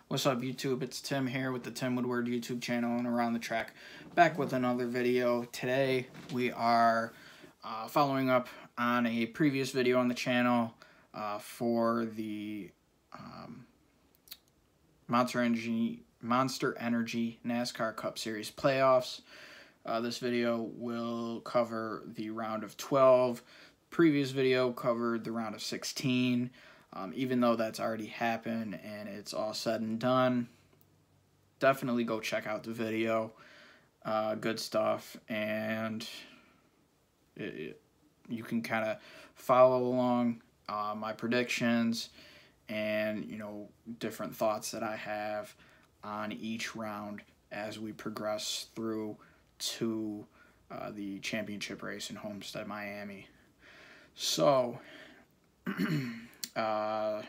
What's up, YouTube? It's Tim here with the Tim Woodward YouTube channel and Around the Track, back with another video. Today we are following up on a previous video on the channel for the Monster Energy NASCAR Cup Series playoffs. This video will cover the round of 12. Previous video covered the round of 16. Even though that's already happened and it's all said and done, definitely go check out the video. Good stuff, and you can kind of follow along my predictions and, you know, different thoughts that I have on each round as we progress through to the championship race in Homestead, Miami. So the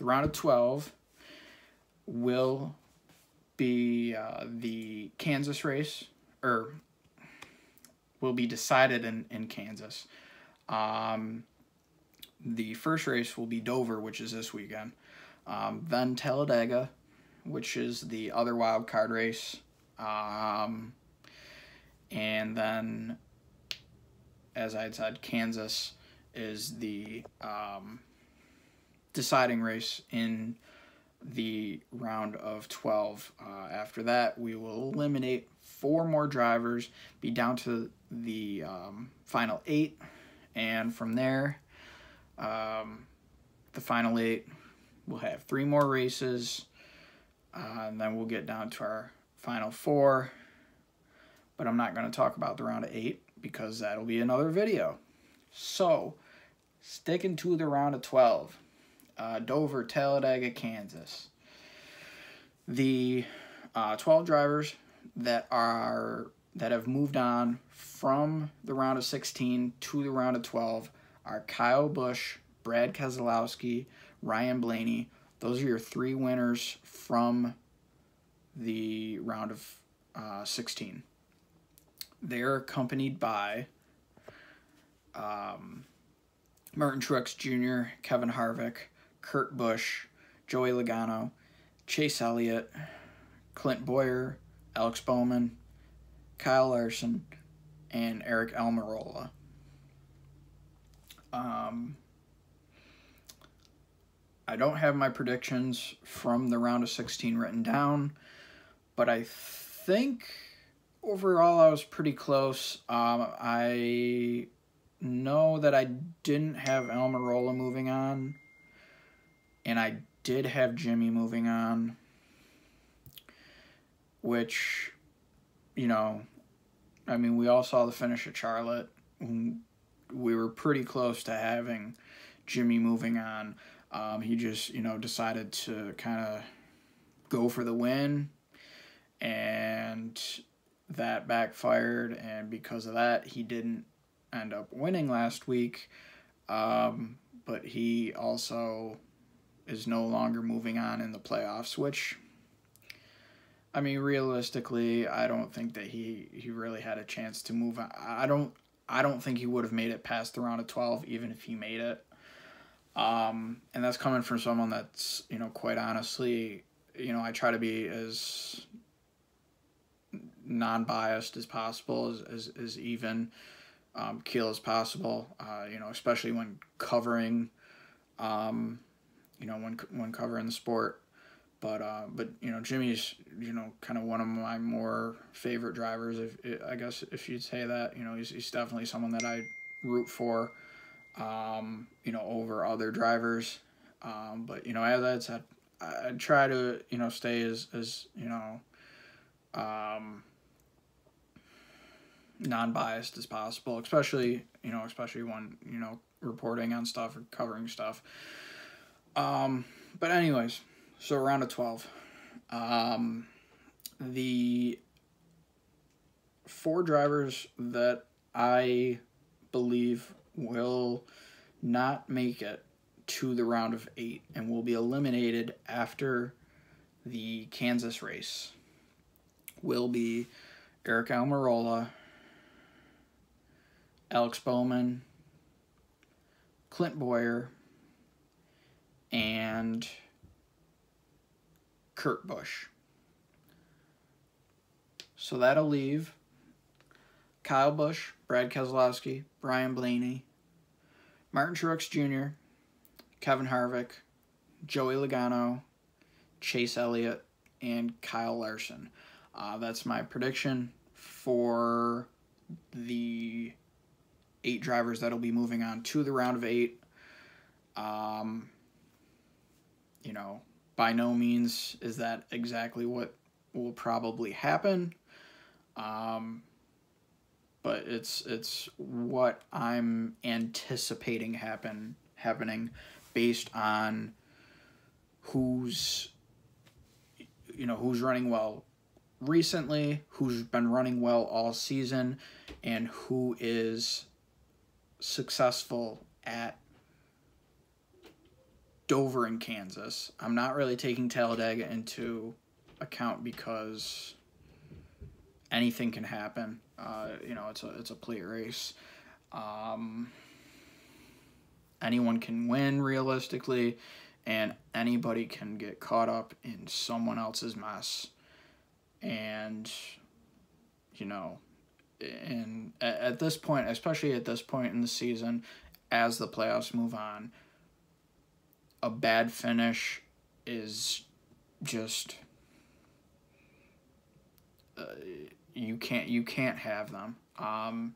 round of 12 will be the Kansas race, or will be decided in Kansas. The first race will be Dover, which is this weekend. Then Talladega, which is the other wild card race. And then, as I had said, Kansas is the deciding race in the round of 12. After that, we will eliminate 4 more drivers, be down to the final 8, and from there, the final 8 will have 3 more races, and then we'll get down to our final 4. But I'm not going to talk about the round of 8 because that'll be another video. So, sticking to the round of 12. Dover, Talladega, Kansas. The 12 drivers that have moved on from the round of 16 to the round of 12 are Kyle Busch, Brad Keselowski, Ryan Blaney. Those are your 3 winners from the round of 16. They're accompanied by Martin Truex Jr., Kevin Harvick, Kurt Busch, Joey Logano, Chase Elliott, Clint Boyer, Alex Bowman, Kyle Larson, and Eric Almirola. I don't have my predictions from the round of 16 written down, but I think overall I was pretty close. I know that I didn't have Almirola moving on, and I did have Jimmy moving on, which, you know, I mean, we all saw the finish at Charlotte. We were pretty close to having Jimmy moving on. He just, you know, decided to kind of go for the win, and that backfired, and because of that, he didn't end up winning last week. But he also is no longer moving on in the playoffs, which, I mean, realistically, I don't think that he really had a chance to move on. I don't think he would have made it past the round of 12, even if he made it. And that's coming from someone that's, you know, quite honestly, you know, I try to be as non-biased as possible, as even keel as possible, you know, especially when covering, you know, when covering the sport. But you know, Jimmy's, you know, kind of one of my more favorite drivers, I guess if you'd say that. You know, he's definitely someone that I root for, you know, over other drivers. But, you know, as I said, I try to, you know, stay as you know, non-biased as possible, especially when, you know, reporting on stuff or covering stuff. But anyways, so round of 12. The 4 drivers that I believe will not make it to the round of 8 and will be eliminated after the Kansas race will be Eric Almirola, Alex Bowman, Clint Boyer, and Kurt Busch. So that'll leave Kyle Busch, Brad Keselowski, Brian Blaney, Martin Truex Jr., Kevin Harvick, Joey Logano, Chase Elliott, and Kyle Larson. That's my prediction for the 8 drivers that'll be moving on to the round of 8. You know, by no means is that exactly what will probably happen. But it's what I'm anticipating happening based on who's running well recently, who's been running well all season, and who is successful at Dover and Kansas. I'm not really taking Talladega into account because anything can happen. It's a plate race. Anyone can win realistically, and anybody can get caught up in someone else's mess. And and at this point, especially at this point in the season, as the playoffs move on, a bad finish is just you can't have them. And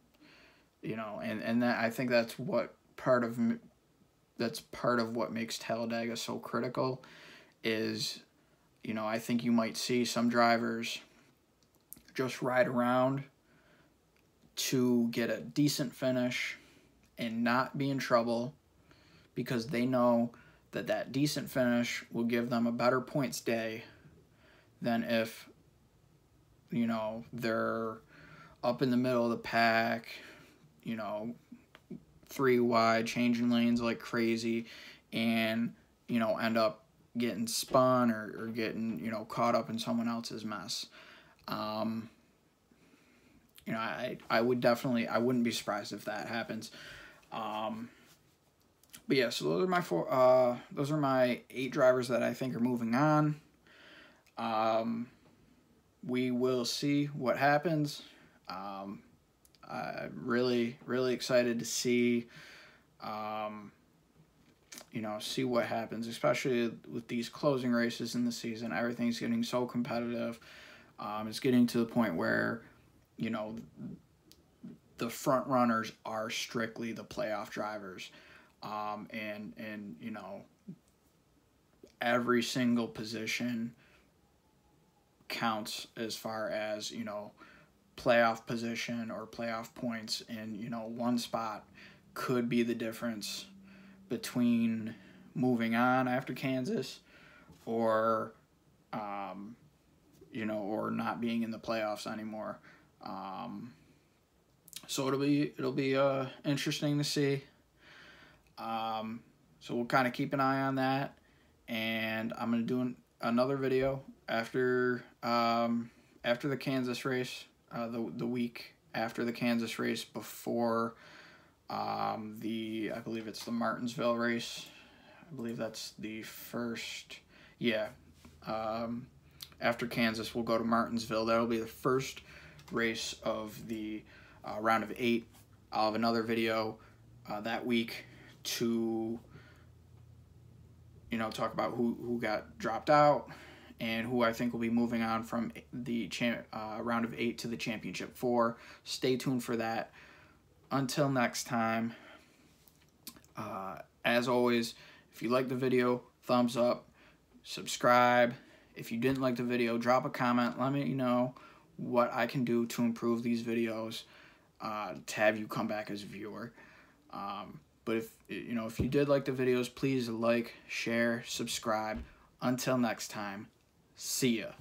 that, I think that's part of what makes Talladega so critical is, I think you might see some drivers just ride around to get a decent finish and not be in trouble because they know that decent finish will give them a better points day than if, they're up in the middle of the pack, 3 wide, changing lanes like crazy, and, end up getting spun or getting, caught up in someone else's mess. I wouldn't be surprised if that happens. But yeah, so those are my 8 drivers that I think are moving on. We will see what happens. I'm really, really excited to see, see what happens, especially with these closing races in the season. Everything's getting so competitive. It's getting to the point where, the front runners are strictly the playoff drivers. And every single position counts as far as, playoff position or playoff points, and, one spot could be the difference between moving on after Kansas or, or not being in the playoffs anymore. So it'll be interesting to see. So we'll kind of keep an eye on that, and I'm going to do another video after the Kansas race, the week after the Kansas race, before I believe it's the Martinsville race. I believe that's the first, after Kansas, we'll go to Martinsville. That'll be the first race of the round of 8. I'll have another video that week to talk about who got dropped out and who I think will be moving on from the round of 8 to the championship 4. Stay tuned for that. Until next time, as always, if you like the video, thumbs up, subscribe. If you didn't like the video, drop a comment. Let me know what I can do to improve these videos to have you come back as a viewer. But if you did like the videos, please like, share, subscribe. Until next time, see ya.